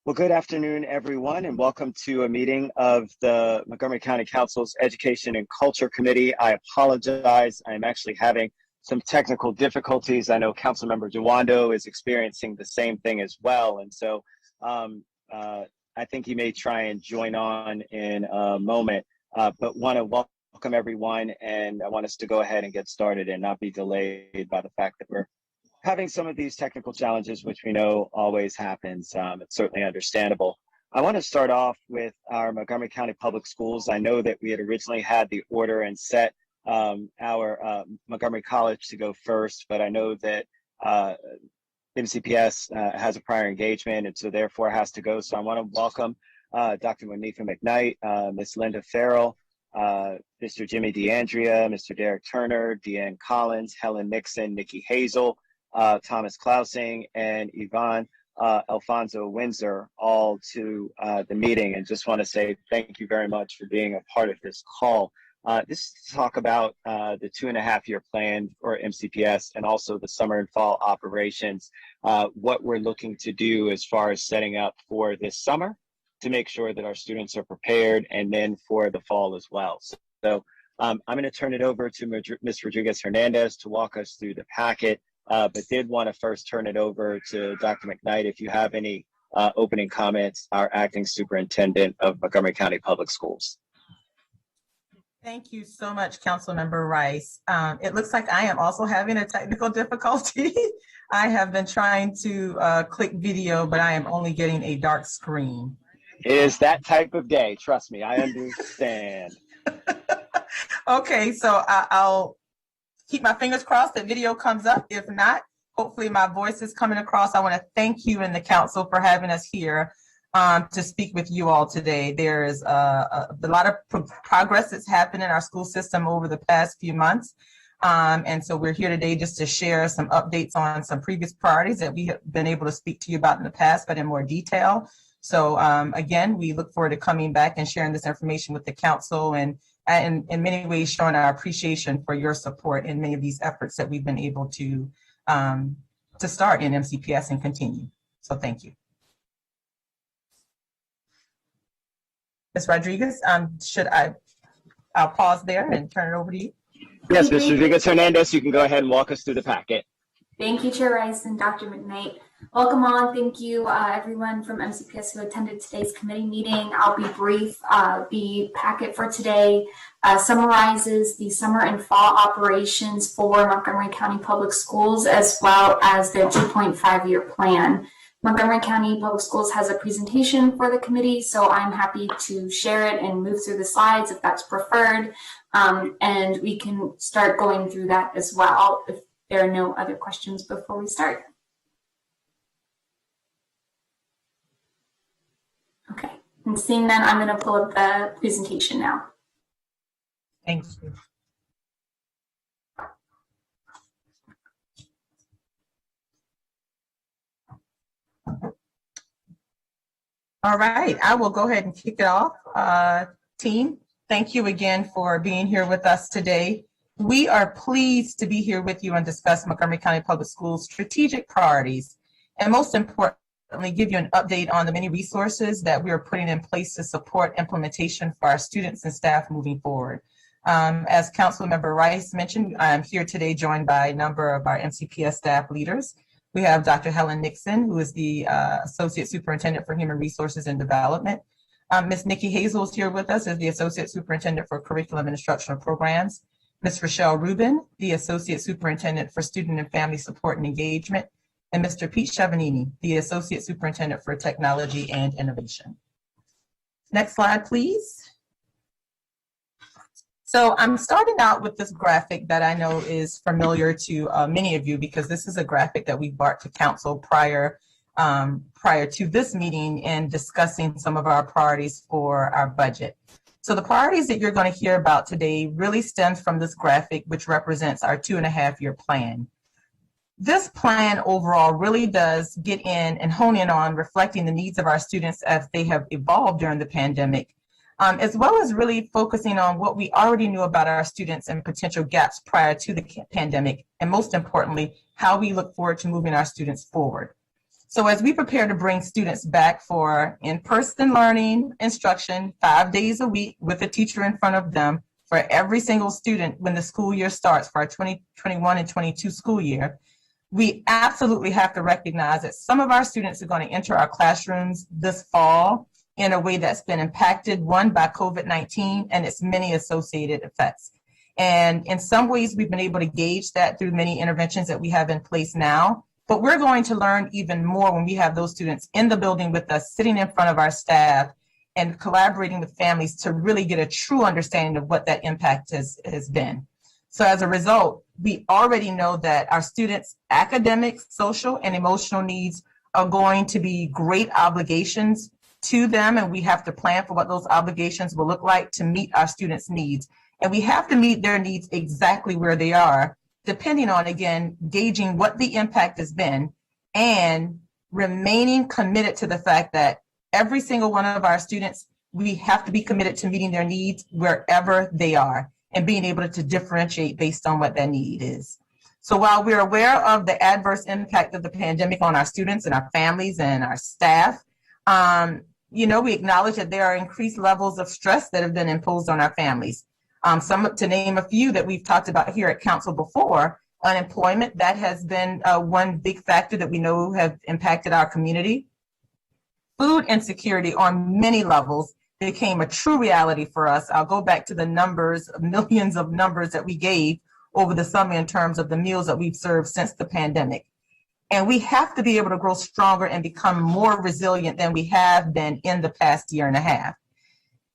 Well, good afternoon, everyone, and welcome to a meeting of the Montgomery County Council's Education and Culture Committee. I apologize. I'm actually having some technical difficulties. I know Councilmember Duwando is experiencing the same thing as well. And so I think he may try and join on in a moment, but want to welcome everyone. And I want us to go ahead and get started and not be delayed by the fact that we're having some of these technical challenges, which we know always happens. It's certainly understandable. I want to start off with our Montgomery County Public Schools. I know that we had originally had the order and set our Montgomery College to go first, but I know that MCPS has a prior engagement and so therefore has to go. So I want to welcome Dr. Monifa McKnight, Ms. Linda Farrell, Mr. Jimmy DeAndrea, Mr. Derek Turner, Deanne Collins, Helen Nixon, Nikki Hazel, Thomas Klausing, and Yvonne Alfonso Windsor, all to the meeting, and just want to say thank you very much for being a part of this call. This is to talk about the 2.5-year plan for MCPS and also the summer and fall operations, what we're looking to do as far as setting up for this summer to make sure that our students are prepared, and then for the fall as well. So I'm going to turn it over to Ms. Rodriguez-Hernandez to walk us through the packet. But did want to first turn it over to Dr. McKnight if you have any opening comments, our acting superintendent of Montgomery County Public Schools. Thank you so much, Councilmember Rice. It looks like I am also having a technical difficulty. I have been trying to click video, but I am only getting a dark screen. It is that type of day. Trust me, I understand. Okay, so I'll keep my fingers crossed that video comes up. If not, hopefully my voice is coming across. I want to thank you and the council for having us here to speak with you all today. There is a lot of progress that's happened in our school system over the past few months. And so we're here today just to share some updates on some previous priorities that we have been able to speak to you about in the past, but in more detail. So again, we look forward to coming back and sharing this information with the council, and in many ways showing our appreciation for your support in many of these efforts that we've been able to start in MCPS and continue. So thank you. Ms. Rodriguez, I'll pause there and turn it over to you. Yes, Ms. Rodriguez-Hernandez, you can go ahead and walk us through the packet. Thank you, Chair Rice and Dr. McKnight. Welcome on. Thank you, everyone from MCPS who attended today's committee meeting. I'll be brief. The packet for today summarizes the summer and fall operations for Montgomery County Public Schools, as well as their 2.5-year plan. Montgomery County Public Schools has a presentation for the committee, so I'm happy to share it and move through the slides if that's preferred. And we can start going through that as well if there are no other questions before we start. Okay, and seeing none, I'm going to pull up the presentation now. Thank you. All right, I will go ahead and kick it off. Team, thank you again for being here with us today. We are pleased to be here with you and discuss Montgomery County Public Schools' strategic priorities, and most importantly, give you an update on the many resources that we are putting in place to support implementation for our students and staff moving forward. As Councilmember Rice mentioned, I'm here today joined by a number of our MCPS staff leaders. We have Dr. Helen Nixon, who is the Associate Superintendent for Human Resources and Development. Ms. Nikki Hazel is here with us as the Associate Superintendent for Curriculum and Instructional Programs. Ms. Rochelle Rubin, the Associate Superintendent for Student and Family Support and Engagement, and Mr. Pete Chevanini, the Associate Superintendent for Technology and Innovation. Next slide, please. So I'm starting out with this graphic that I know is familiar to many of you, because this is a graphic that we brought to council prior to this meeting in discussing some of our priorities for our budget. So the priorities that you're going to hear about today really stems from this graphic, which represents our 2.5-year plan. This plan overall really does get in and hone in on reflecting the needs of our students as they have evolved during the pandemic, as well as really focusing on what we already knew about our students and potential gaps prior to the pandemic, and most importantly, how we look forward to moving our students forward. So as we prepare to bring students back for in-person learning instruction 5 days a week with a teacher in front of them for every single student when the school year starts for our 2021 and 22 school year, we absolutely have to recognize that some of our students are going to enter our classrooms this fall in a way that's been impacted, one, by COVID-19 and its many associated effects. And in some ways, we've been able to gauge that through many interventions that we have in place now. But we're going to learn even more when we have those students in the building with us, sitting in front of our staff and collaborating with families to really get a true understanding of what that impact has been. So as a result, we already know that our students' academic, social, and emotional needs are going to be great obligations to them, and we have to plan for what those obligations will look like to meet our students' needs. And we have to meet their needs exactly where they are, depending on, again, gauging what the impact has been and remaining committed to the fact that every single one of our students, we have to be committed to meeting their needs wherever they are and being able to differentiate based on what that need is. So while we're aware of the adverse impact of the pandemic on our students and our families and our staff, we acknowledge that there are increased levels of stress that have been imposed on our families. Some, to name a few that we've talked about here at council before, unemployment, that has been one big factor that we know have impacted our community. Food insecurity on many levels became a true reality for us. I'll go back to the numbers, millions of numbers that we gave over the summer in terms of the meals that we've served since the pandemic. And we have to be able to grow stronger and become more resilient than we have been in the past year and a half.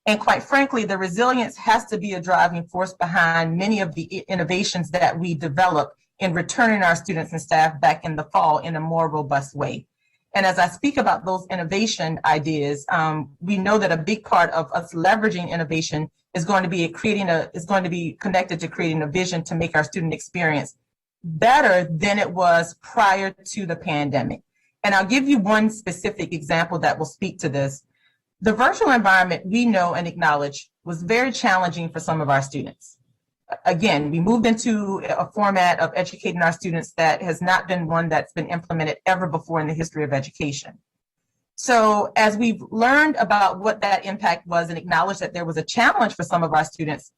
And quite frankly, the resilience has to be a driving force behind many of the innovations that we develop in returning our students and staff back in the fall in a more robust way. And as I speak about those innovation ideas, we know that a big part of us leveraging innovation is going to be connected to creating a vision to make our student experience better than it was prior to the pandemic. And I'll give you one specific example that will speak to this. The virtual environment, we know and acknowledge, was very challenging for some of our students. Again, we moved into a format of educating our students that has not been one that's been implemented ever before in the history of education. So as we've learned about what that impact was and acknowledged that there was a challenge for some of our students,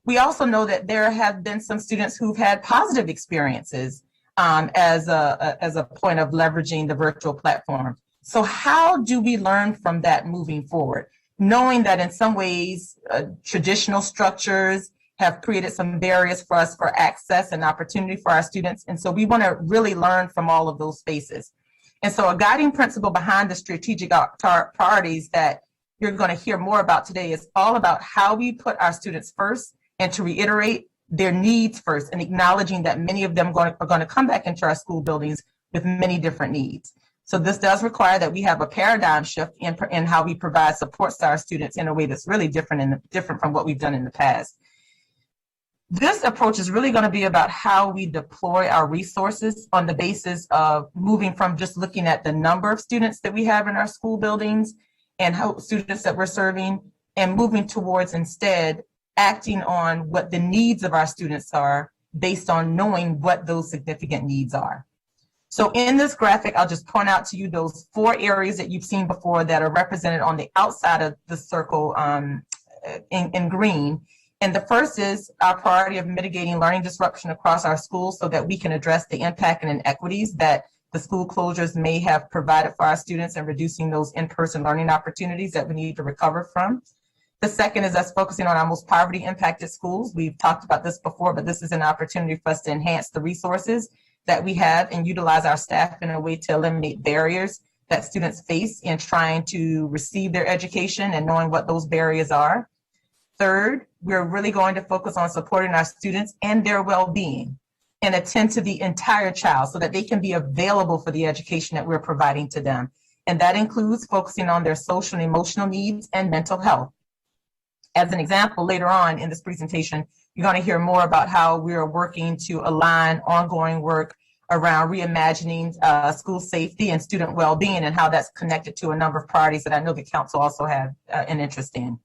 we also know that there have been some students who've had positive experiences as a point of leveraging the virtual platform. So how do we learn from that moving forward? Knowing that in some ways, traditional structures have created some barriers for us for access and opportunity for our students. And so we want to really learn from all of those spaces. And so a guiding principle behind the strategic priorities that you're going to hear more about today is all about how we put our students first and to reiterate their needs first, and acknowledging that many of them are going to come back into our school buildings with many different needs. So this does require that we have a paradigm shift in how we provide supports to our students in a way that's really different from what we've done in the past. This approach is really going to be about how we deploy our resources on the basis of moving from just looking at the number of students that we have in our school buildings and how students that we're serving, and moving towards instead acting on what the needs of our students are based on knowing what those significant needs are. So in this graphic, I'll just point out to you those 4 areas that you've seen before that are represented on the outside of the circle in green. And the first is our priority of mitigating learning disruption across our schools so that we can address the impact and inequities that the school closures may have provided for our students and reducing those in-person learning opportunities that we need to recover from. The second is us focusing on our most poverty impacted schools. We've talked about this before, but this is an opportunity for us to enhance the resources that we have and utilize our staff in a way to eliminate barriers that students face in trying to receive their education and knowing what those barriers are. Third, we're really going to focus on supporting our students and their well-being and attend to the entire child so that they can be available for the education that we're providing to them. And that includes focusing on their social and emotional needs and mental health. As an example, later on in this presentation, you're going to hear more about how we are working to align ongoing work around reimagining school safety and student well-being and how that's connected to a number of priorities that I know the council also have an interest in.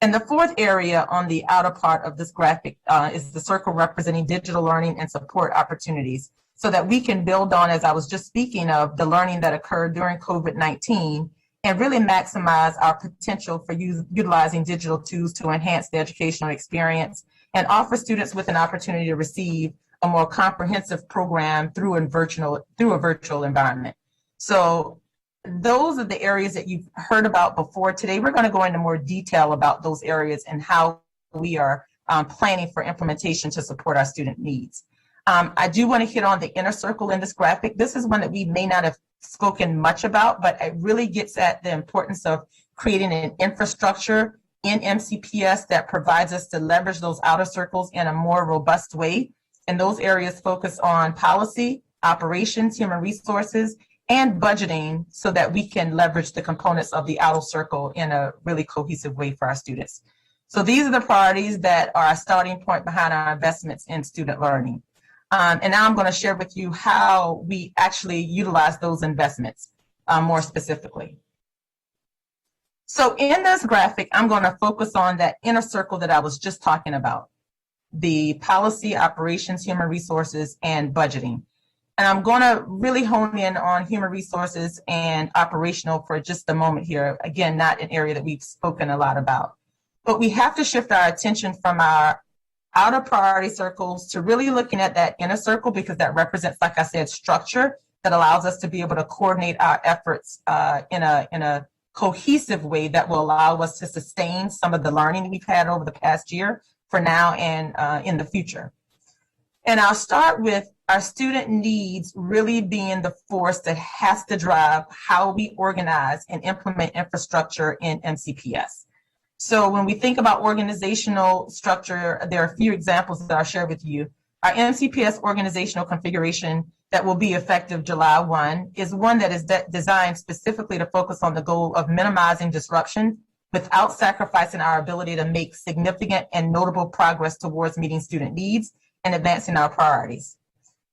And the fourth area on the outer part of this graphic is the circle representing digital learning and support opportunities, so that we can build on, as I was just speaking of, the learning that occurred during COVID-19 and really maximize our potential for utilizing digital tools to enhance the educational experience and offer students with an opportunity to receive a more comprehensive program through a virtual environment. So those are the areas that you've heard about before. Today, we're going to go into more detail about those areas and how we are planning for implementation to support our student needs. I do want to hit on the inner circle in this graphic. This is one that we may not have spoken much about, but it really gets at the importance of creating an infrastructure in MCPS that provides us to leverage those outer circles in a more robust way. And those areas focus on policy, operations, human resources, and budgeting, so that we can leverage the components of the outer circle in a really cohesive way for our students. So these are the priorities that are a starting point behind our investments in student learning. And now I'm going to share with you how we actually utilize those investments more specifically. So in this graphic, I'm going to focus on that inner circle that I was just talking about, the policy, operations, human resources, and budgeting. And I'm going to really hone in on human resources and operational for just a moment here. Again, not an area that we've spoken a lot about. But we have to shift our attention from our outer priority circles to really looking at that inner circle, because that represents, like I said, structure that allows us to be able to coordinate our efforts in a cohesive way that will allow us to sustain some of the learning we've had over the past year for now and in the future. And I'll start with our student needs really being the force that has to drive how we organize and implement infrastructure in MCPS. So when we think about organizational structure, there are a few examples that I'll share with you. Our MCPS organizational configuration that will be effective July 1 is one that is designed specifically to focus on the goal of minimizing disruption without sacrificing our ability to make significant and notable progress towards meeting student needs and advancing our priorities.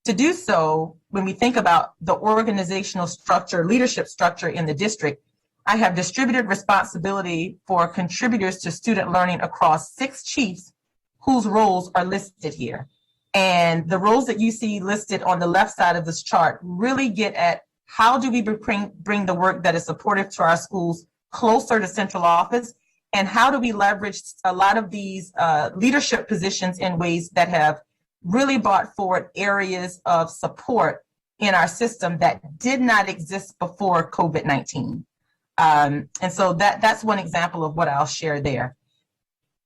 To do so, when we think about the organizational structure, leadership structure in the district, I have distributed responsibility for contributors to student learning across 6 chiefs whose roles are listed here. And the roles that you see listed on the left side of this chart really get at how do we bring the work that is supportive to our schools closer to central office, and how do we leverage a lot of these leadership positions in ways that have really brought forward areas of support in our system that did not exist before COVID-19. And so that's one example of what I'll share there.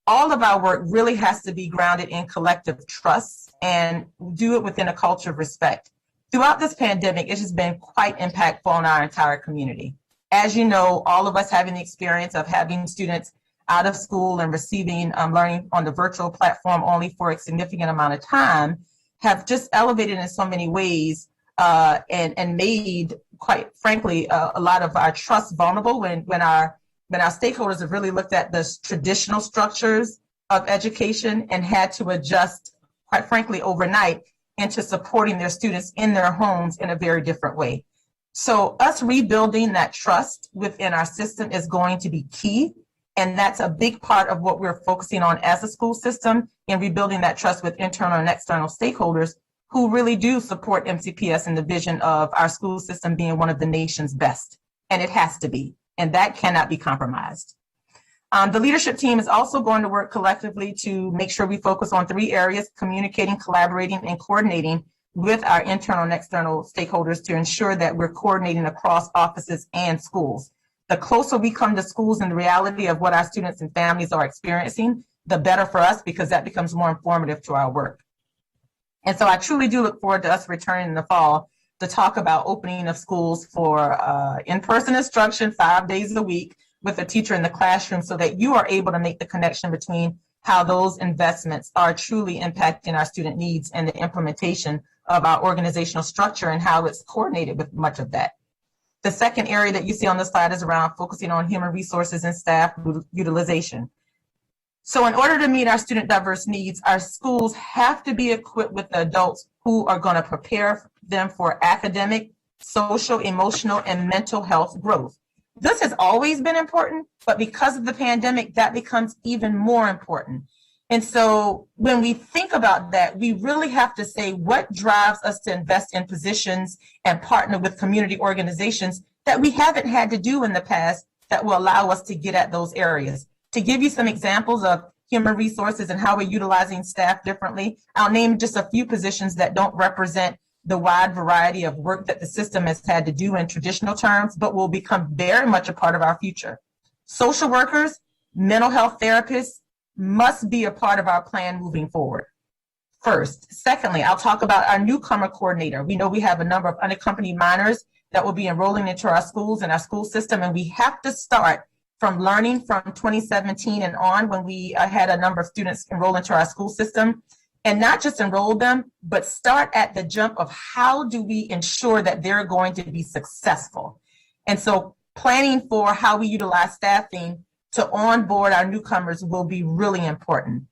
All of our work really has to be grounded in collective trust and do it within a culture of respect. Throughout this pandemic, it has been quite impactful on our entire community. As you know, all of us having the experience of having students out of school and receiving learning on the virtual platform only for a significant amount of time have just elevated in so many ways and made, quite frankly, a lot of our trust vulnerable when our stakeholders have really looked at the traditional structures of education and had to adjust, quite frankly, overnight into supporting their students in their homes in a very different way. So us rebuilding that trust within our system is going to be key. And that's a big part of what we're focusing on as a school system, in rebuilding that trust with internal and external stakeholders who really do support MCPS and the vision of our school system being one of the nation's best. And it has to be, and that cannot be compromised. The leadership team is also going to work collectively to make sure we focus on 3 areas: communicating, collaborating, and coordinating with our internal and external stakeholders to ensure that we're coordinating across offices and schools. The closer we come to schools and the reality of what our students and families are experiencing, the better for us, because that becomes more informative to our work. And so I truly do look forward to us returning in the fall to talk about opening of schools for in-person instruction 5 days a week with a teacher in the classroom, so that you are able to make the connection between how those investments are truly impacting our student needs and the implementation of our organizational structure and how it's coordinated with much of that. The second area that you see on the slide is around focusing on human resources and staff utilization. So in order to meet our student diverse needs, our schools have to be equipped with the adults who are going to prepare them for academic, social, emotional, and mental health growth. This has always been important, but because of the pandemic, that becomes even more important. And so when we think about that, we really have to say what drives us to invest in positions and partner with community organizations that we haven't had to do in the past that will allow us to get at those areas. To give you some examples of human resources and how we're utilizing staff differently, I'll name just a few positions that don't represent the wide variety of work that the system has had to do in traditional terms, but will become very much a part of our future. Social workers, mental health therapists must be a part of our plan moving forward. First. Secondly, I'll talk about our newcomer coordinator. We know we have a number of unaccompanied minors that will be enrolling into our schools and our school system, and we have to start from learning from 2017 and on, when we had a number of students enroll into our school system, and not just enroll them, but start at the jump of how do we ensure that they're going to be successful. And so planning for how we utilize staffing to onboard our newcomers will be really important.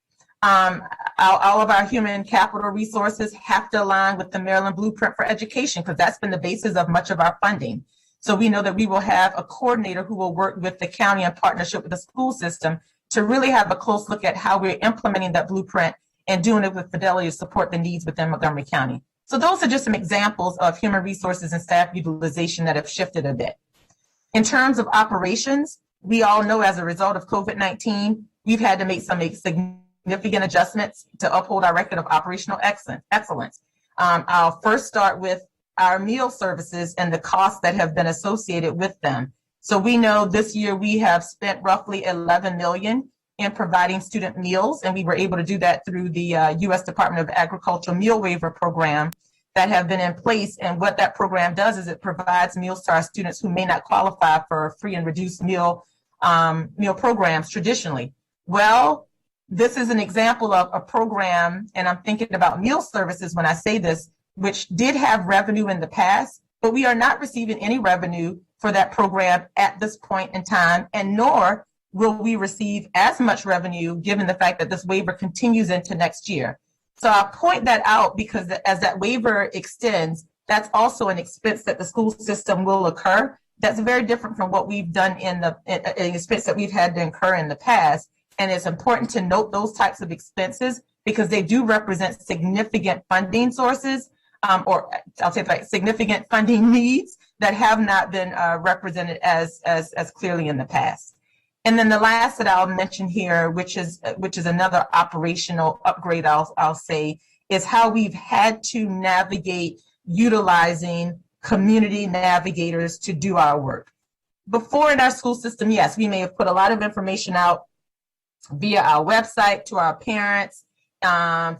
All of our human capital resources have to align with the Maryland Blueprint for Education, because that's been the basis of much of our funding. So we know that we will have a coordinator who will work with the county in partnership with the school system to really have a close look at how we're implementing that blueprint and doing it with fidelity to support the needs within Montgomery County. So those are just some examples of human resources and staff utilization that have shifted a bit. In terms of operations, we all know as a result of COVID-19, we've had to make some significant adjustments to uphold our record of operational excellence. I'll first start with our meal services and the costs that have been associated with them. So we know this year we have spent roughly $11 million in providing student meals, and we were able to do that through the U.S. Department of Agriculture meal waiver program that have been in place. And what that program does is it provides meals to our students who may not qualify for free and reduced meal programs traditionally. Well, this is an example of a program, and I'm thinking about meal services when I say this, which did have revenue in the past, but we are not receiving any revenue for that program at this point in time, and nor will we receive as much revenue given the fact that this waiver continues into next year. So I point that out because as that waiver extends, that's also an expense that the school system will incur. That's very different from what we've done in the expense that we've had to incur in the past. And it's important to note those types of expenses because they do represent significant funding sources, or I'll say like significant funding needs that have not been represented as clearly in the past. And then the last that I'll mention here, which is another operational upgrade, I'll say, is how we've had to navigate utilizing community navigators to do our work. Before in our school system, yes, we may have put a lot of information out via our website to our parents,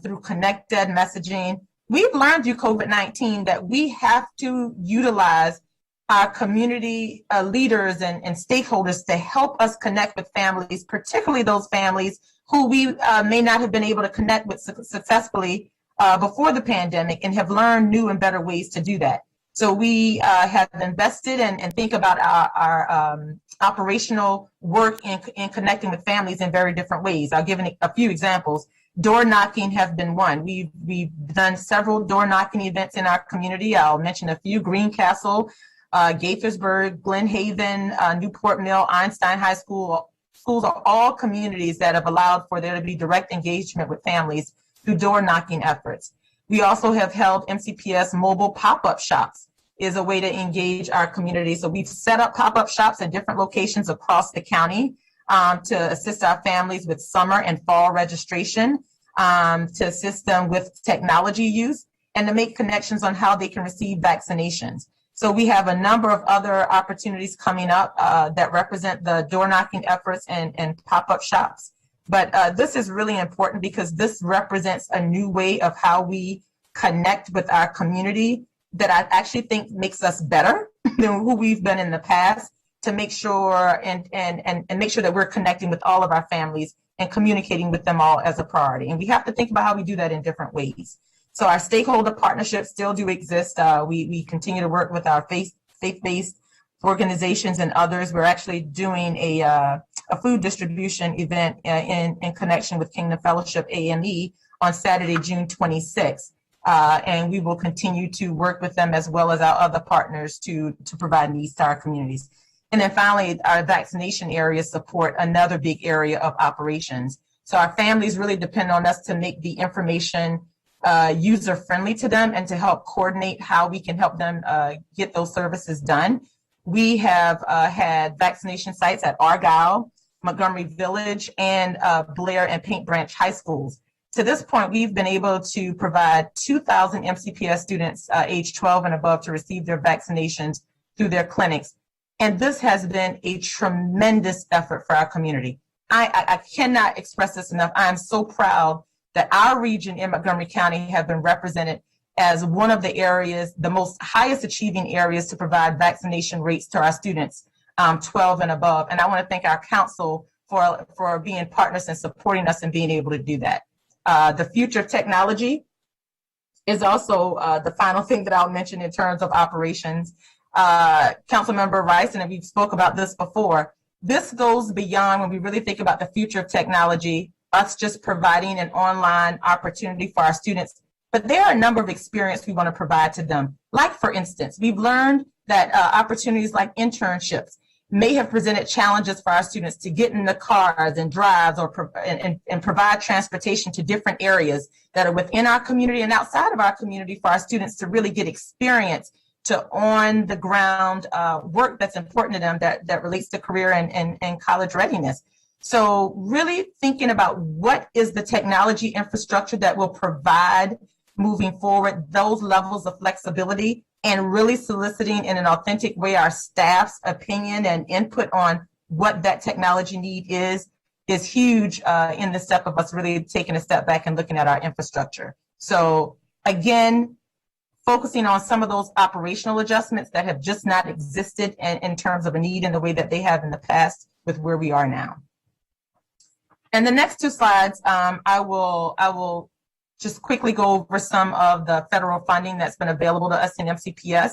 through connected messaging. We've learned through COVID-19 that we have to utilize our community leaders and stakeholders to help us connect with families, particularly those families who we may not have been able to connect with successfully before the pandemic, and have learned new and better ways to do that. So we have invested and think about our operational work in connecting with families in very different ways. I'll give a few examples. Door knocking have been one. We've done several door knocking events in our community. I'll mention a few: Greencastle, Gaithersburg, Glen Haven, Newport Mill, Einstein High School. Schools are all communities that have allowed for there to be direct engagement with families through door knocking efforts. We also have held MCPS mobile pop-up shops is a way to engage our community. So we've set up pop-up shops in different locations across the county to assist our families with summer and fall registration, to assist them with technology use, and to make connections on how they can receive vaccinations. So we have a number of other opportunities coming up that represent the door knocking efforts and pop-up shops. But this is really important because this represents a new way of how we connect with our community that I actually think makes us better than who we've been in the past, to make sure and make sure that we're connecting with all of our families and communicating with them all as a priority. And we have to think about how we do that in different ways. So our stakeholder partnerships still do exist. We continue to work with our faith-based organizations and others. We're actually doing a food distribution event in connection with Kingdom Fellowship AME on Saturday, June 26th. And we will continue to work with them as well as our other partners to provide needs to our communities. And then finally, our vaccination areas support another big area of operations. So our families really depend on us to make the information user-friendly to them and to help coordinate how we can help them get those services done. We have had vaccination sites at Argyle, Montgomery Village, and Blair and Paint Branch high schools. To this point, we've been able to provide 2,000 MCPS students age 12 and above to receive their vaccinations through their clinics. And this has been a tremendous effort for our community. I cannot express this enough. I am so proud that our region in Montgomery County have been represented as one of the areas, the most highest achieving areas to provide vaccination rates to our students 12 and above. And I want to thank our council for being partners and supporting us and being able to do that. The future of technology is also the final thing that I'll mention in terms of operations. Councilmember Rice, and we've spoke about this before, this goes beyond when we really think about the future of technology, us just providing an online opportunity for our students. But there are a number of experiences we want to provide to them. Like, for instance, we've learned that opportunities like internships may have presented challenges for our students to get in the cars and drives and provide transportation to different areas that are within our community and outside of our community for our students to really get experience to on the ground work that's important to them that relates to career and college readiness. So really thinking about what is the technology infrastructure that will provide moving forward those levels of flexibility, and really soliciting in an authentic way our staff's opinion and input on what that technology need is huge in the step of us really taking a step back and looking at our infrastructure. So again, focusing on some of those operational adjustments that have just not existed in terms of a need in the way that they have in the past with where we are now. And the next two slides, I will just quickly go over some of the federal funding that's been available to us in MCPS.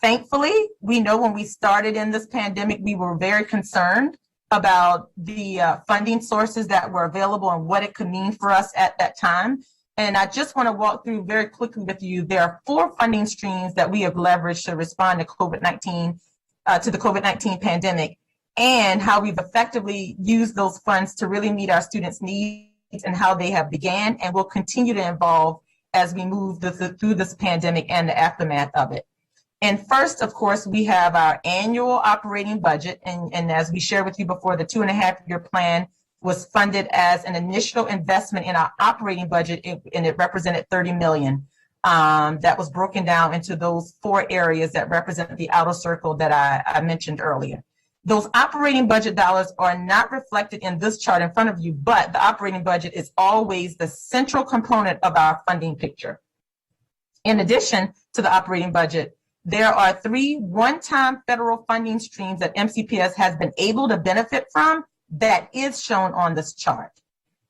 Thankfully, we know when we started in this pandemic, we were very concerned about the funding sources that were available and what it could mean for us at that time. And I just want to walk through very quickly with you. There are 4 funding streams that we have leveraged to respond to COVID-19, to the COVID-19 pandemic, and how we've effectively used those funds to really meet our students' needs and how they have began and will continue to evolve as we move through this pandemic and the aftermath of it. And first, of course, we have our annual operating budget. And as we shared with you before, the 2.5-year plan was funded as an initial investment in our operating budget, and it represented $30 million. That was broken down into those 4 areas that represent the outer circle that I mentioned earlier. Those operating budget dollars are not reflected in this chart in front of you, but the operating budget is always the central component of our funding picture. In addition to the operating budget, there are 3 one-time federal funding streams that MCPS has been able to benefit from that is shown on this chart.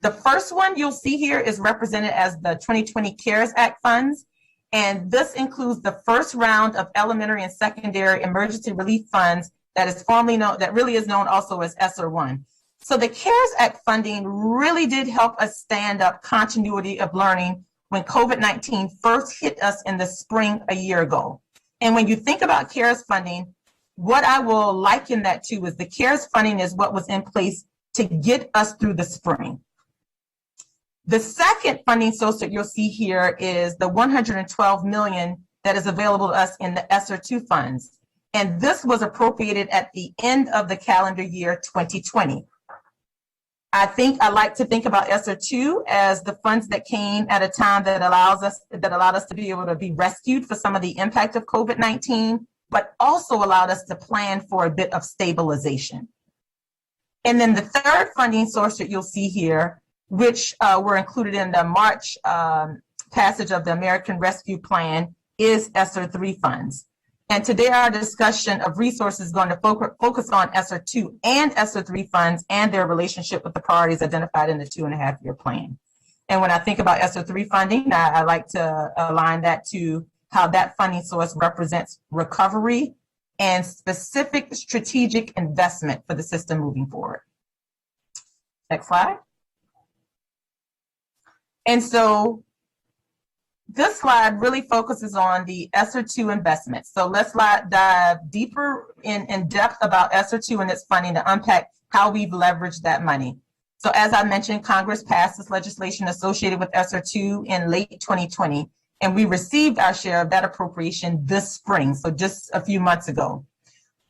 The first one you'll see here is represented as the 2020 CARES Act funds, and this includes the first round of elementary and secondary emergency relief funds that is formally known, that really is known also as Sr1. So the CARES Act funding really did help us stand up continuity of learning when COVID-19 first hit us in the spring a year ago. And when you think about CARES funding, what I will liken that to is the CARES funding is what was in place to get us through the spring. The second funding source that you'll see here is the $112 million that is available to us in the Sr2 funds. And this was appropriated at the end of the calendar year 2020. I like to think about Sr2 as the funds that came at a time that allowed us to be able to be rescued for some of the impact of COVID-19, but also allowed us to plan for a bit of stabilization. And then the third funding source that you'll see here, which were included in the March passage of the American Rescue Plan, is Sr3 funds. And today our discussion of resources is going to focus on Sr2 and Sr3 funds and their relationship with the priorities identified in the 2.5-year plan. And when I think about Sr3 funding, I like to align that to how that funding source represents recovery and specific strategic investment for the system moving forward. Next slide. And so this slide really focuses on the Sr2 investments. So let's dive deeper in depth about Sr2 and its funding to unpack how we've leveraged that money. So as I mentioned, Congress passed this legislation associated with Sr2 in late 2020, and we received our share of that appropriation this spring, so just a few months ago.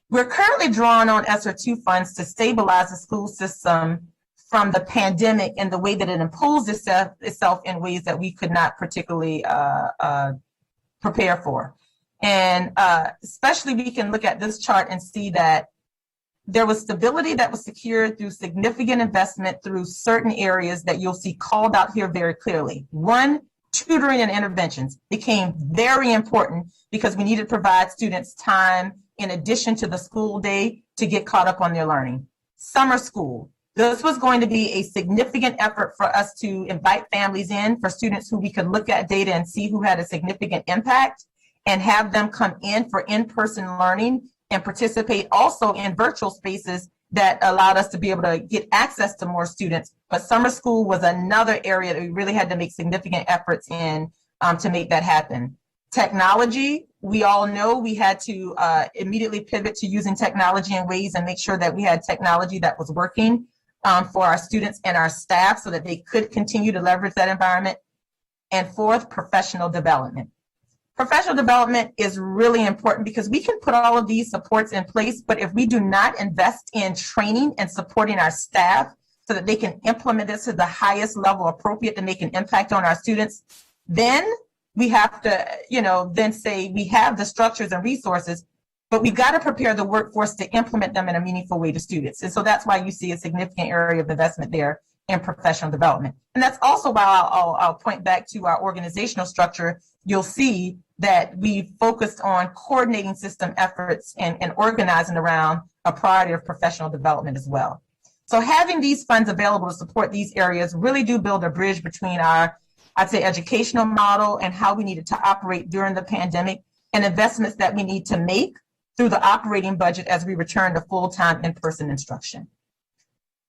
We're currently drawing on Sr2 funds to stabilize the school system from the pandemic and the way that it imposed itself in ways that we could not particularly prepare for. And especially we can look at this chart and see that there was stability that was secured through significant investment through certain areas that you'll see called out here very clearly. One, tutoring and interventions became very important because we needed to provide students time in addition to the school day to get caught up on their learning. Summer school. This was going to be a significant effort for us to invite families in, for students who we could look at data and see who had a significant impact and have them come in for in-person learning and participate also in virtual spaces that allowed us to be able to get access to more students. But summer school was another area that we really had to make significant efforts in to make that happen. Technology, we all know we had to immediately pivot to using technology in ways and make sure that we had technology that was working for our students and our staff so that they could continue to leverage that environment. And fourth, professional development. Professional development is really important because we can put all of these supports in place, but if we do not invest in training and supporting our staff so that they can implement this to the highest level appropriate to make an impact on our students, then we have to, then say we have the structures and resources, but we got to prepare the workforce to implement them in a meaningful way to students. And so that's why you see a significant area of investment there in professional development. And that's also why I'll point back to our organizational structure. You'll see that we focused on coordinating system efforts and organizing around a priority of professional development as well. So having these funds available to support these areas really do build a bridge between our, I'd say, educational model and how we needed to operate during the pandemic and investments that we need to make through the operating budget as we return to full-time in-person instruction.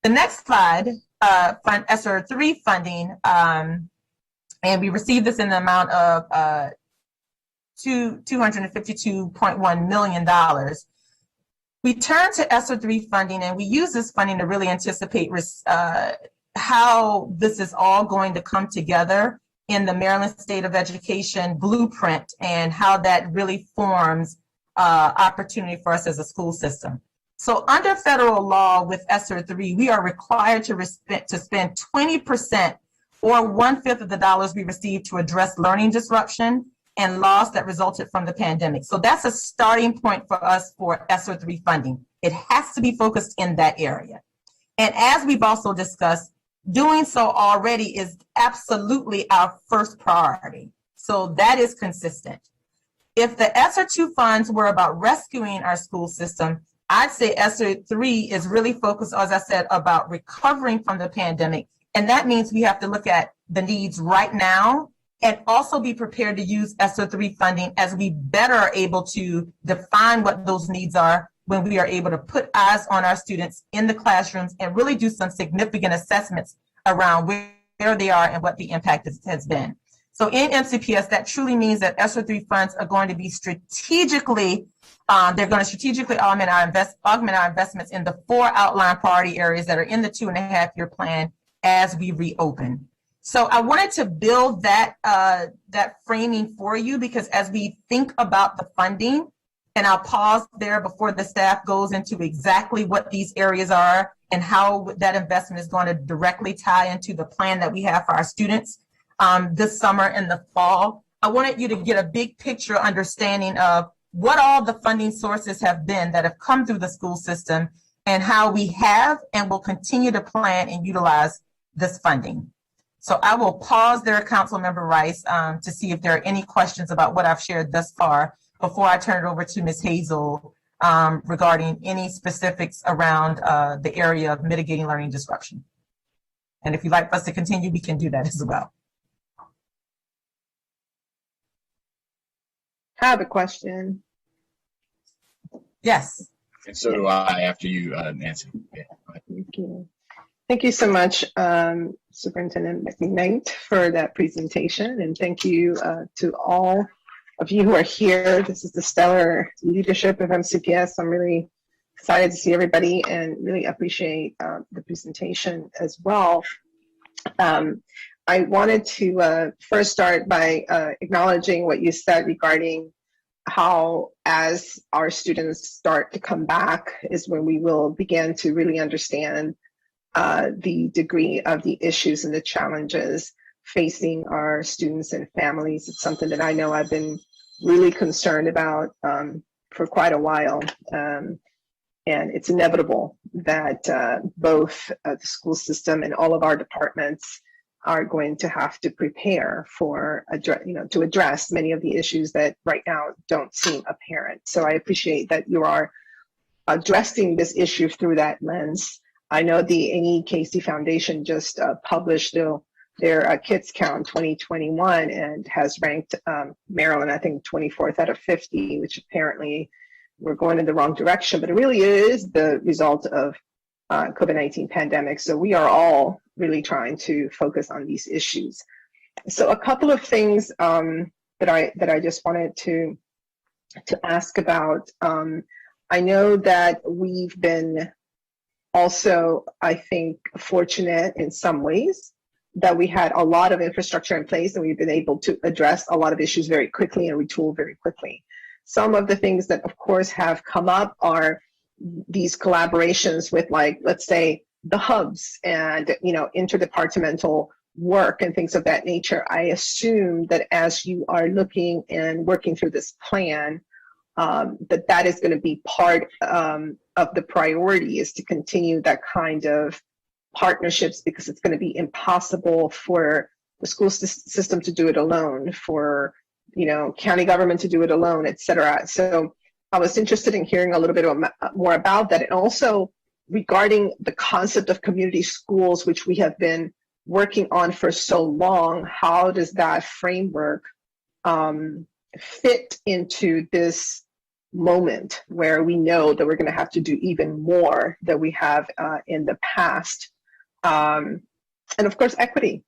The next slide, Sr3 funding, and we received this in the amount of $252.1 million. We turn to Sr3 funding and we use this funding to really anticipate how this is all going to come together in the Maryland State of Education blueprint and how that really forms opportunity for us as a school system. So under federal law with Sr3, we are required to spend 20% or 1/5 of the dollars we receive to address learning disruption and loss that resulted from the pandemic. So that's a starting point for us for Sr3 funding. It has to be focused in that area. And as we've also discussed, doing so already is absolutely our first priority. So that is consistent. If the Sr2 funds were about rescuing our school system, I'd say Sr3 is really focused, as I said, about recovering from the pandemic. And that means we have to look at the needs right now and also be prepared to use Sr3 funding as we better are able to define what those needs are when we are able to put eyes on our students in the classrooms and really do some significant assessments around where they are and what the impact has been. So in MCPS, that truly means that Sr3 funds are going to be strategically, they're going to strategically augment our investments in the 4 outlined priority areas that are in the 2.5-year plan as we reopen. So I wanted to build that framing for you because as we think about the funding, and I'll pause there before the staff goes into exactly what these areas are and how that investment is going to directly tie into the plan that we have for our students this summer and the fall. I wanted you to get a big picture understanding of what all the funding sources have been that have come through the school system and how we have and will continue to plan and utilize this funding. So I will pause there, Councilmember Rice, to see if there are any questions about what I've shared thus far before I turn it over to Ms. Hazel regarding any specifics around the area of mitigating learning disruption. And if you'd like us to continue, we can do that as well. I have a question. Yes. And so do I after you, Nancy. Yeah, Thank you. Thank you so much. Superintendent McKnight for that presentation, and thank you to all of you who are here. This is the stellar leadership of MCPS. I'm really excited to see everybody and really appreciate the presentation as well. I wanted to first start by acknowledging what you said regarding how, as our students start to come back, is when we will begin to really understand the degree of the issues and the challenges facing our students and families. It's something that I know I've been really concerned about for quite a while. And it's inevitable that both the school system and all of our departments are going to have to prepare for, to address many of the issues that right now don't seem apparent. So I appreciate that you are addressing this issue through that lens. I know the Amy Casey Foundation just published their Kids Count 2021 and has ranked Maryland, I think, 24th out of 50, which apparently we're going in the wrong direction, but it really is the result of COVID-19 pandemic. So we are all really trying to focus on these issues. So a couple of things that I just wanted to ask about. I know that we've been also, I think, fortunate in some ways that we had a lot of infrastructure in place and we've been able to address a lot of issues very quickly and retool very quickly. Some of the things that, of course, have come up are these collaborations with, like, let's say, the hubs and, interdepartmental work and things of that nature. I assume that as you are looking and working through this plan, that is going to be part of the priority, is to continue that kind of partnerships, because it's going to be impossible for the school system to do it alone, for county government to do it alone, et cetera. So I was interested in hearing a little bit more about that, and also regarding the concept of community schools, which we have been working on for so long. How does that framework fit into this moment where we know that we're going to have to do even more than we have in the past? And of course, equity,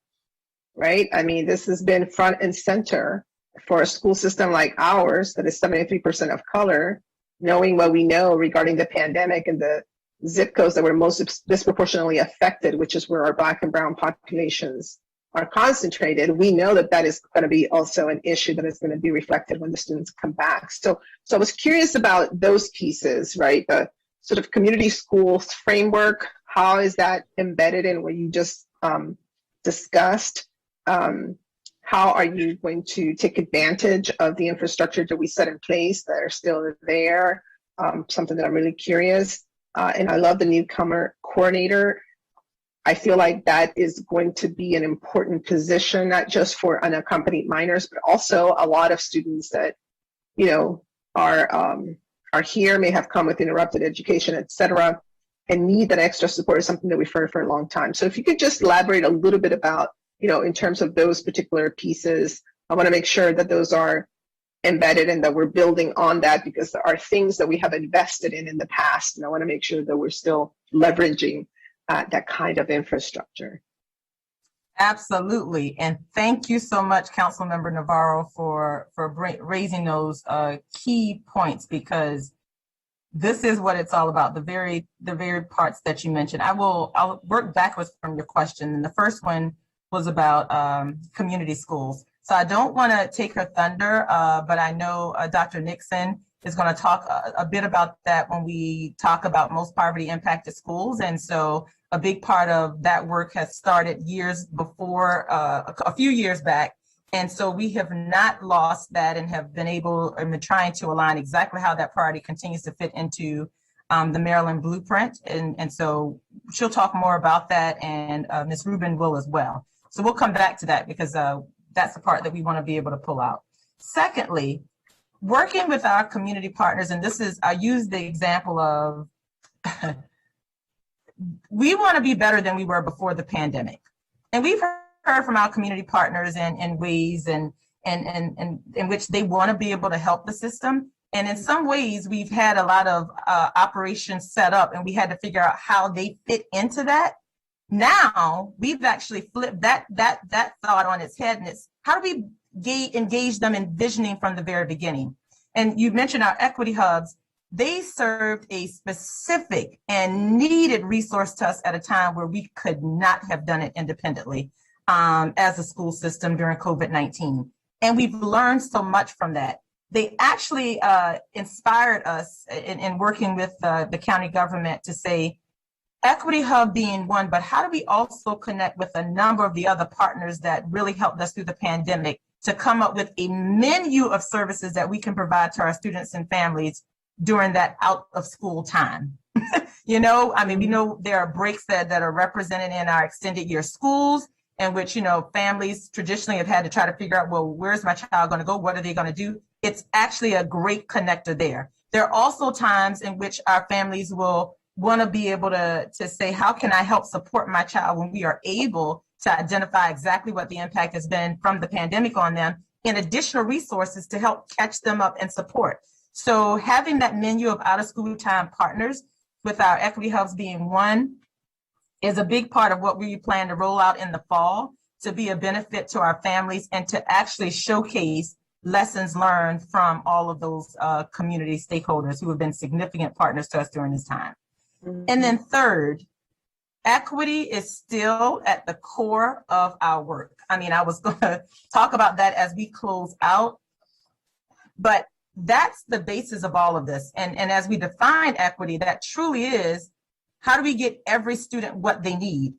right? I mean, this has been front and center for a school system like ours that is 73% of color, knowing what we know regarding the pandemic and the zip codes that were most disproportionately affected, which is where our Black and brown populations are concentrated. We know that is going to be also an issue that is going to be reflected when the students come back. So I was curious about those pieces, right? The sort of community schools framework, how is that embedded in what you just discussed? How are you going to take advantage of the infrastructure that we set in place that are still there? Something that I'm really curious. And I love the newcomer coordinator. I feel like that is going to be an important position, not just for unaccompanied minors, but also a lot of students that, are here, may have come with interrupted education, et cetera, and need that extra support, is something that we've heard for a long time. So if you could just elaborate a little bit about, in terms of those particular pieces, I want to make sure that those are embedded and that we're building on that, because there are things that we have invested in the past, and I want to make sure that we're still leveraging that kind of infrastructure. Absolutely. And thank you so much, Councilmember Navarro, for raising those key points, because this is what it's all about, the very parts that you mentioned. I'll work backwards from your question. And the first one was about community schools. So I don't want to take her thunder, but I know Dr. Nixon is going to talk a bit about that when we talk about most poverty impacted schools. And so a big part of that work has started years before, a few years back. And so we have not lost that and have been able and been trying to align exactly how that priority continues to fit into the Maryland blueprint. And so she'll talk more about that, and Ms. Rubin will as well. So we'll come back to that, because that's the part that we want to be able to pull out. Secondly, working with our community partners, and I use the example of, we want to be better than we were before the pandemic. And we've heard from our community partners in ways and in which they want to be able to help the system. And in some ways, we've had a lot of operations set up, and we had to figure out how they fit into that. Now we've actually flipped that thought on its head, and it's how do we engage them in visioning from the very beginning? And you mentioned our equity hubs. They served a specific and needed resource to us at a time where we could not have done it independently as a school system during COVID-19. And we've learned so much from that. They actually inspired us in working with the county government to say, Equity Hub being one, but how do we also connect with a number of the other partners that really helped us through the pandemic to come up with a menu of services that we can provide to our students and families during that out of school time? We know there are breaks that are represented in our extended year schools, in which, families traditionally have had to try to figure out, well, where's my child going to go? What are they going to do? It's actually a great connector there. There are also times in which our families will want to be able to say, how can I help support my child when we are able to identify exactly what the impact has been from the pandemic on them, and additional resources to help catch them up and support. So having that menu of out of school time partners, with our equity hubs being one, is a big part of what we plan to roll out in the fall to be a benefit to our families and to actually showcase lessons learned from all of those community stakeholders who have been significant partners to us during this time. Mm-hmm. And then third, equity is still at the core of our work. I was going to talk about that as we close out, but that's the basis of all of this. And as we define equity, that truly is, how do we get every student what they need?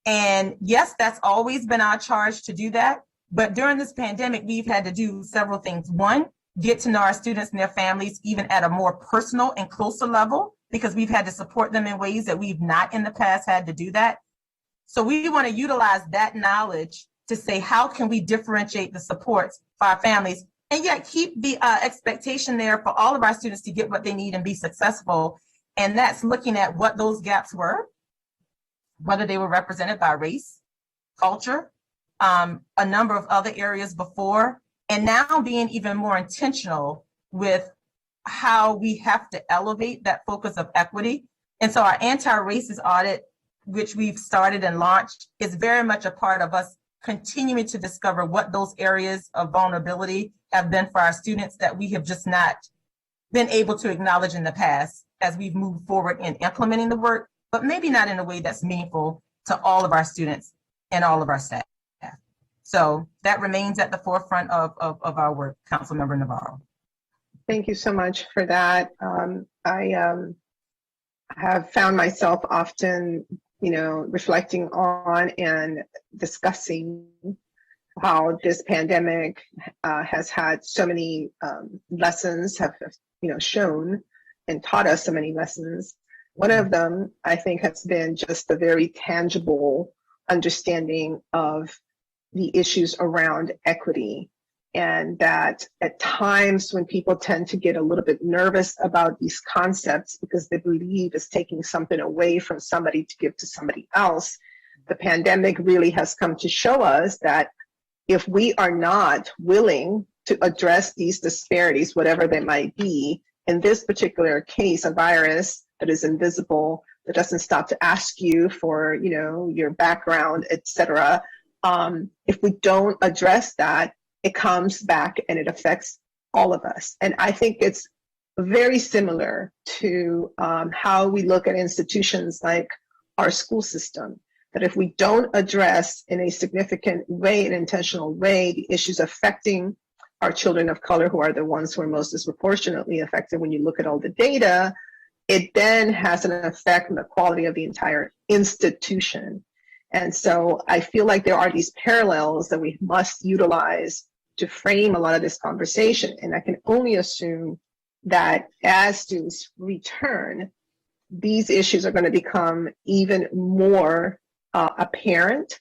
And yes, that's always been our charge to do that. But during this pandemic, we've had to do several things. One, get to know our students and their families even at a more personal and closer level, because we've had to support them in ways that we've not in the past had to do that. So we want to utilize that knowledge to say, how can we differentiate the supports for our families and yet keep the expectation there for all of our students to get what they need and be successful. And that's looking at what those gaps were, whether they were represented by race, culture, a number of other areas before, and now being even more intentional with how we have to elevate that focus of equity. And so our anti-racist audit, which we've started and launched, is very much a part of us continuing to discover what those areas of vulnerability have been for our students that we have just not been able to acknowledge in the past as we've moved forward in implementing the work, but maybe not in a way that's meaningful to all of our students and all of our staff. So that remains at the forefront of our work, Councilmember Navarro. Thank you so much for that. I have found myself often, reflecting on and discussing how this pandemic has had so many lessons, have shown and taught us so many lessons. One of them, I think, has been just the very tangible understanding of the issues around equity. And that at times when people tend to get a little bit nervous about these concepts because they believe it's taking something away from somebody to give to somebody else, the pandemic really has come to show us that if we are not willing to address these disparities, whatever they might be, in this particular case, a virus that is invisible, that doesn't stop to ask you for, your background, etc. If we don't address that, it comes back and it affects all of us. And I think it's very similar to how we look at institutions like our school system, that if we don't address in a significant way, an intentional way, the issues affecting our children of color, who are the ones who are most disproportionately affected when you look at all the data, it then has an effect on the quality of the entire institution. And so I feel like there are these parallels that we must utilize to frame a lot of this conversation. And I can only assume that as students return, these issues are going to become even more apparent.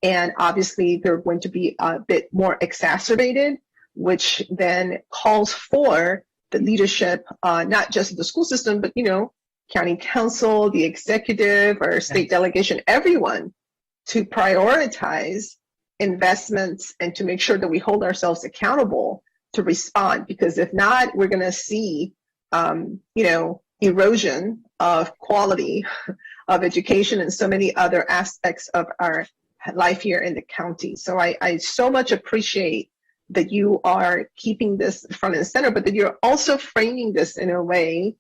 And obviously they're going to be a bit more exacerbated, which then calls for the leadership, not just of the school system, but, county council, the executive, or state delegation, everyone, to prioritize investments and to make sure that we hold ourselves accountable to respond. Because if not, we're going to see, erosion of quality of education and so many other aspects of our life here in the county. So I so much appreciate that you are keeping this front and center, but that you're also framing this in a way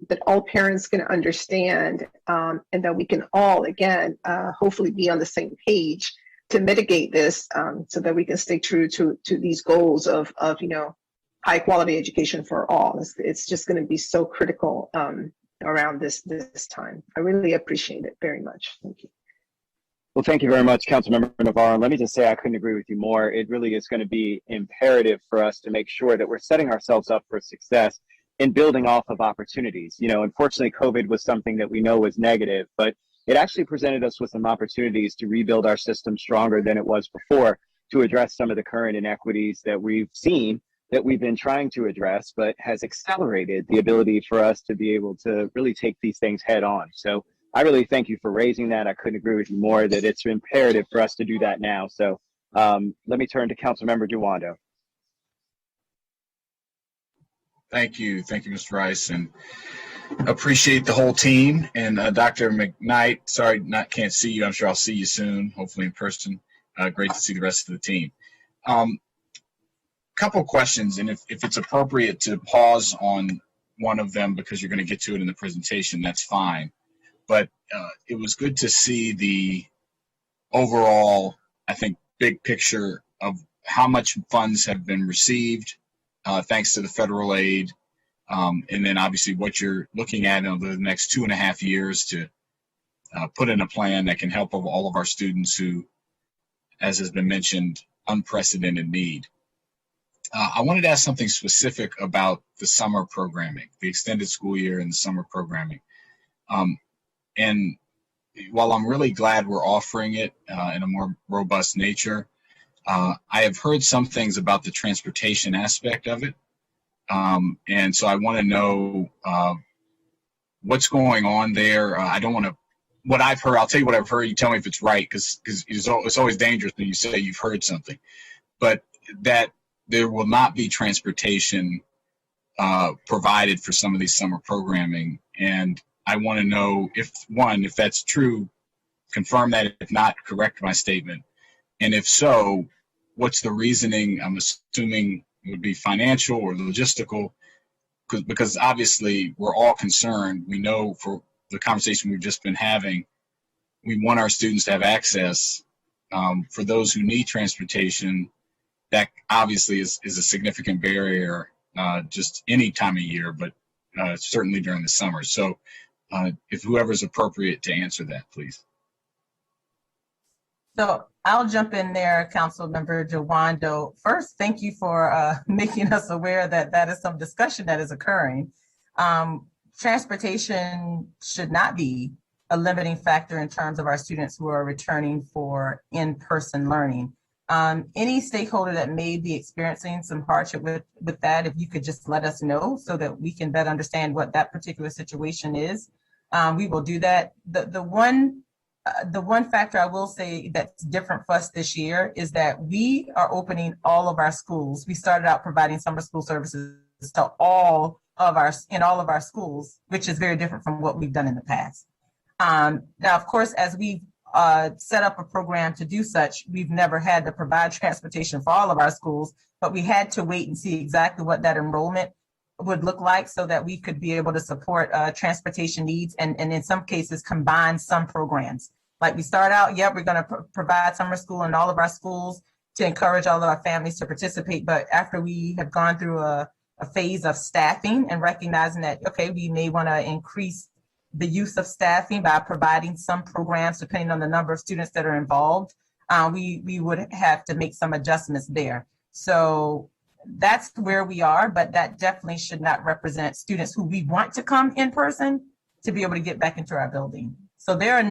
that all parents can understand, and that we can all, again, hopefully be on the same page to mitigate this, so that we can stay true to these goals of high quality education for all. It's just going to be so critical around this time. I really appreciate it very much. Thank you. Well, thank you very much, Councilmember Navarro. And let me just say, I couldn't agree with you more. It really is going to be imperative for us to make sure that we're setting ourselves up for success in building off of opportunities. Unfortunately, COVID was something that we know was negative, but it actually presented us with some opportunities to rebuild our system stronger than it was before, to address some of the current inequities that we've seen, that we've been trying to address, but has accelerated the ability for us to be able to really take these things head on. So I really thank you for raising that. I couldn't agree with you more that it's imperative for us to do that now. So let me turn to Councilmember Duwando. Thank you, Mr. Rice, and appreciate the whole team. And Dr. McKnight, sorry, can't see you. I'm sure I'll see you soon, hopefully in person. Great to see the rest of the team. Couple questions, and if it's appropriate to pause on one of them because you're going to get to it in the presentation, that's fine. But it was good to see the overall, I think, big picture of how much funds have been received thanks to the federal aid, and then obviously what you're looking at over the next 2.5 years to put in a plan that can help all of our students who, as has been mentioned, unprecedented need. I wanted to ask something specific about the summer programming, the extended school year and the summer programming. And while I'm really glad we're offering it in a more robust nature, I have heard some things about the transportation aspect of it. And so I want to know what's going on there. I don't want to, what I've heard, I'll tell you what I've heard. You tell me if it's right, because it's always dangerous when you say you've heard something. But that there will not be transportation provided for some of these summer programming. And I want to know if that's true, confirm that. If not, correct my statement. And if so, what's the reasoning? I'm assuming it would be financial or logistical, because obviously we're all concerned. We know for the conversation we've just been having, we want our students to have access. For those who need transportation, that obviously is a significant barrier, just any time of year, but certainly during the summer. So if whoever's appropriate to answer that, please. So I'll jump in there, Councilmember Duwando. First, thank you for making us aware that that is some discussion that is occurring. Transportation should not be a limiting factor in terms of our students who are returning for in-person learning. Any stakeholder that may be experiencing some hardship with that, if you could just let us know so that we can better understand what that particular situation is, we will do that. The one factor I will say that's different for us this year is that we are opening all of our schools. We started out providing summer school services to all of our schools, which is very different from what we've done in the past. Now, of course, as we set up a program to do such, we've never had to provide transportation for all of our schools, but we had to wait and see exactly what that enrollment would look like so that we could be able to support transportation needs and in some cases combine some programs. Like we start out, we're going to provide summer school in all of our schools to encourage all of our families to participate. But after we have gone through a phase of staffing and recognizing that, okay, we may want to increase the use of staffing by providing some programs depending on the number of students that are involved, we would have to make some adjustments there. So that's where we are, but that definitely should not represent students who we want to come in person to be able to get back into our building. So there are.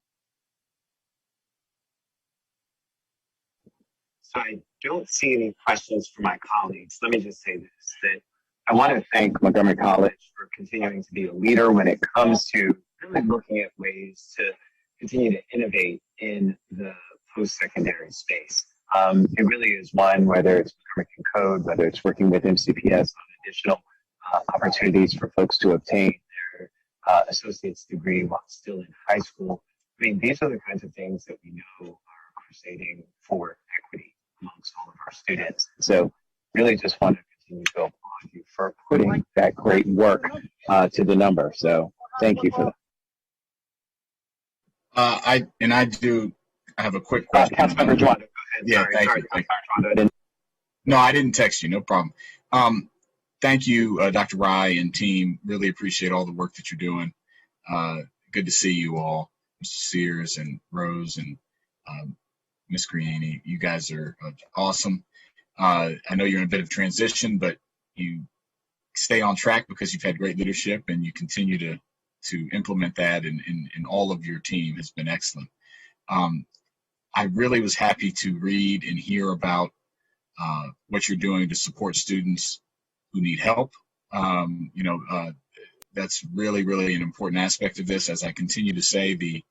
So I don't see any questions from my colleagues. Let me just say this, that I want to thank Montgomery College for continuing to be a leader when it comes to really looking at ways to continue to innovate in the post-secondary space. It really is one, whether it's Montgomery Code, whether it's working with MCPS on additional opportunities for folks to obtain their associate's degree while still in high school. I mean, these are the kinds of things that we know are crusading for equity amongst all of our students. So really just want to continue to applaud you for putting that great work to the number. So thank you for that. I have a quick question. Councilmember Joando, go ahead. Yeah, Sorry, thank Joando, I No, I didn't text you. No problem. Thank you, Dr. Rye and team. Really appreciate all the work that you're doing. Good to see you all, Mr. Sears and Rose and Ms. Griani. You guys are awesome. I know you're in a bit of transition, but you stay on track because you've had great leadership and you continue to implement that, and all of your team has been excellent. I really was happy to read and hear about what you're doing to support students who need help. That's really, really an important aspect of this. As I continue to say, the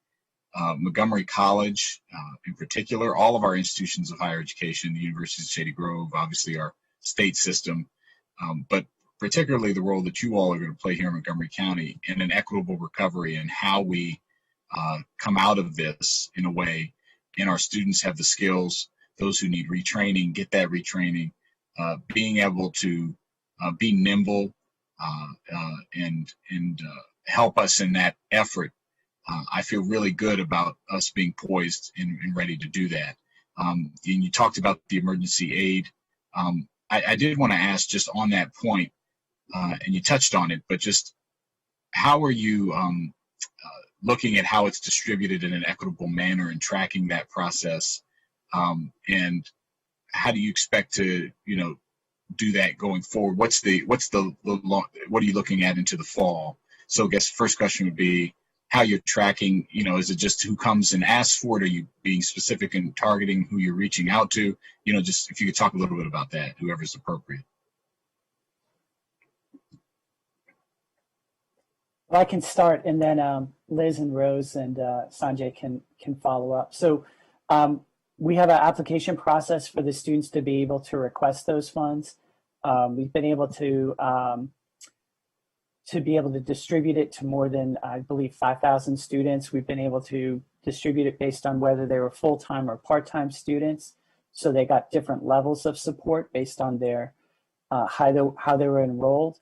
Montgomery College in particular, all of our institutions of higher education, the University of Shady Grove, obviously our state system, but particularly the role that you all are going to play here in Montgomery County in an equitable recovery and how we come out of this in a way, and our students have the skills, those who need retraining, get that retraining, being able to be nimble and help us in that effort. I feel really good about us being poised and ready to do that. And you talked about the emergency aid. I did want to ask just on that point, and you touched on it, but just how are you looking at how it's distributed in an equitable manner and tracking that process? And how do you expect to, do that going forward? What are you looking at into the fall? So I guess the first question would be how you're tracking, is it just who comes and asks for it? Are you being specific and targeting who you're reaching out to? Just if you could talk a little bit about that, whoever's appropriate. Well, I can start, and then Liz and Rose and Sanjay can follow up. So we have an application process for the students to be able to request those funds. We've been able to distribute it to more than, I believe, 5,000 students. We've been able to distribute it based on whether they were full-time or part-time students. So they got different levels of support based on their how they were enrolled.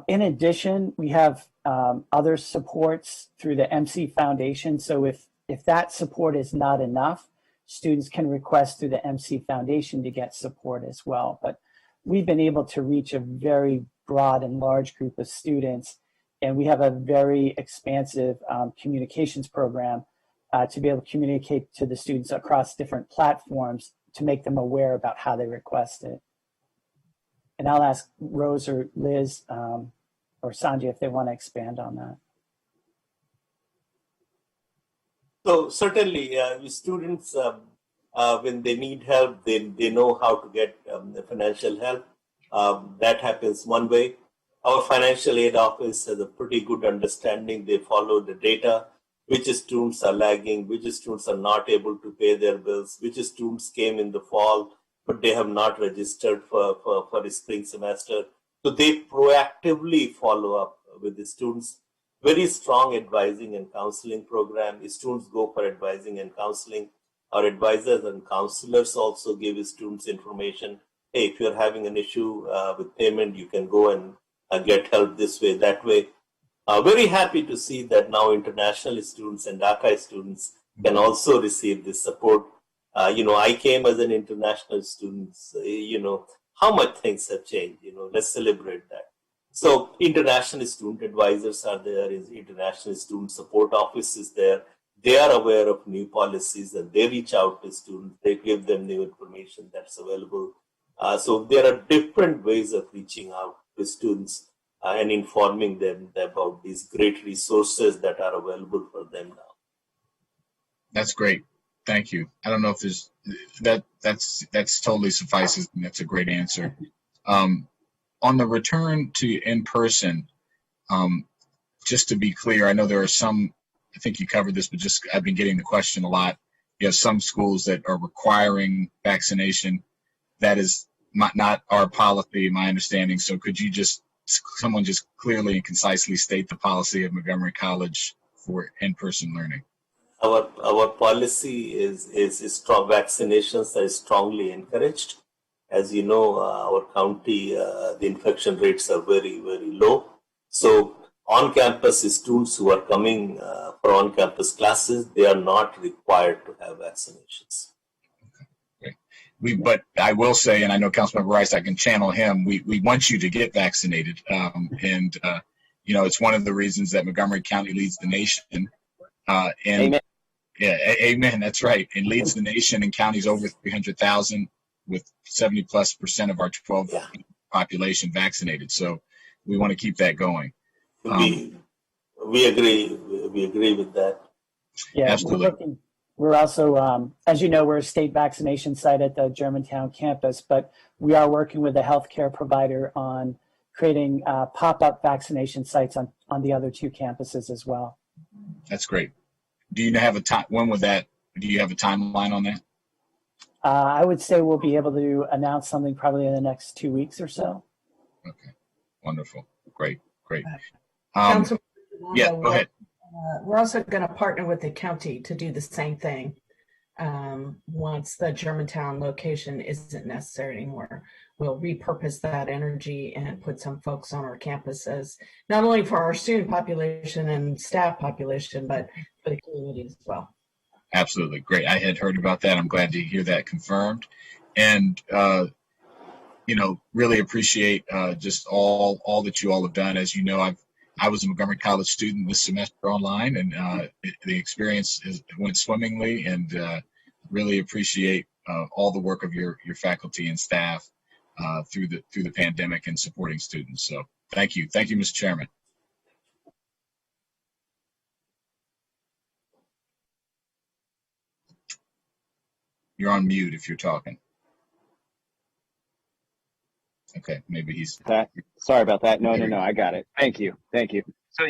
In addition, we have other supports through the MC Foundation. So if that support is not enough, students can request through the MC Foundation to get support as well. But we've been able to reach a very broad and large group of students, and we have a very expansive communications program to be able to communicate to the students across different platforms to make them aware about how they request it. And I'll ask Rose or Liz or Sanjay if they want to expand on that. So certainly, students, when they need help, they know how to get financial help. That happens one way. Our financial aid office has a pretty good understanding. They follow the data, which students are lagging, which students are not able to pay their bills, which students came in the fall, but they have not registered for the spring semester. So they proactively follow up with the students. Very strong advising and counseling program. Students go for advising and counseling. Our advisors and counselors also give students information. Hey, if you're having an issue with payment, you can go and get help this way, that way. Very happy to see that now international students and DACA students can also receive this support. I came as an international student, how much things have changed, let's celebrate that. So international student advisors are there, international student support office is there. They are aware of new policies and they reach out to students. They give them new information that's available. So there are different ways of reaching out to students and informing them about these great resources that are available for them now. That's great. Thank you. I don't know if there's that's totally suffices. And that's a great answer. On the return to in-person, just to be clear, I know there are some, I think you covered this, but just I've been getting the question a lot. You have some schools that are requiring vaccination. That is not our policy, my understanding. So could you just someone just clearly and concisely state the policy of Montgomery College for in-person learning? Our policy is strong. Vaccinations are strongly encouraged. As you know, our county, the infection rates are very, very low. So on-campus students who are coming for on-campus classes, they are not required to have vaccinations. But I will say, and I know Councilmember Rice, I can channel him. We want you to get vaccinated, and it's one of the reasons that Montgomery County leads the nation. Amen. Yeah, amen. That's right. And leads the nation in counties over 300,000, with 70+% of our 12 population vaccinated. So we want to keep that going. We agree. We agree with that. Yeah, absolutely. We're also, as you know, we're a state vaccination site at the Germantown campus, but we are working with a healthcare provider on creating pop-up vaccination sites on the other 2 campuses as well. That's great. Do you have a time? Do you have a timeline on that? I would say we'll be able to announce something probably in the next 2 weeks or so. Okay, wonderful, great. Councilman, Yeah, go ahead. We're also going to partner with the county to do the same thing once the Germantown location isn't necessary anymore. We'll repurpose that energy and put some folks on our campuses, not only for our student population and staff population, but for the community as well. Absolutely, great. I had heard about that. I'm glad to hear that confirmed, and really appreciate just all that you all have done. As you know, I was a Montgomery College student this semester online, and the experience went swimmingly, and really appreciate all the work of your faculty and staff through the pandemic and supporting students. So thank you, Mr. Chairman. You're on mute if you're talking. Okay, maybe he's. Sorry about that. No, I got it. Thank you. So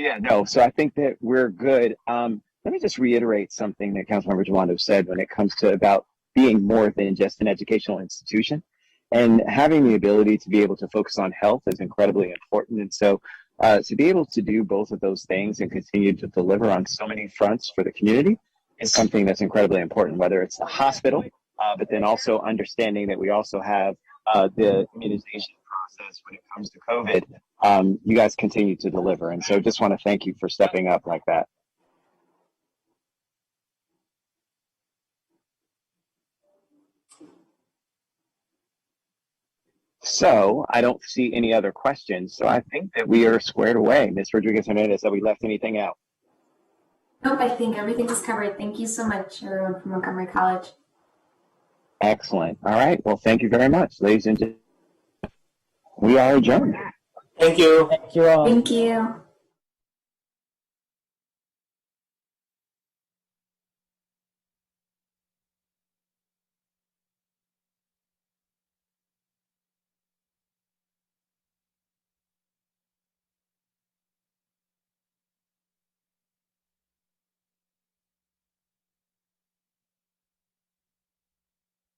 I think that we're good. Let me just reiterate something that Councilmember Jawando said when it comes to about being more than just an educational institution, and having the ability to be able to focus on health is incredibly important. And so to be able to do both of those things and continue to deliver on so many fronts for the community is something that's incredibly important, whether it's the hospital, but then also understanding that we also have the immunization process when it comes to COVID. You guys continue to deliver. And so just want to thank you for stepping up like that. So I don't see any other questions. So I think that we are squared away. Ms. Rodriguez-Hernandez, have we left anything out? Nope, I think everything is covered. Thank you so much, everyone from Montgomery College. Excellent. All right. Well, thank you very much, ladies and gentlemen. We are adjourned. Thank you. Thank you all. Thank you.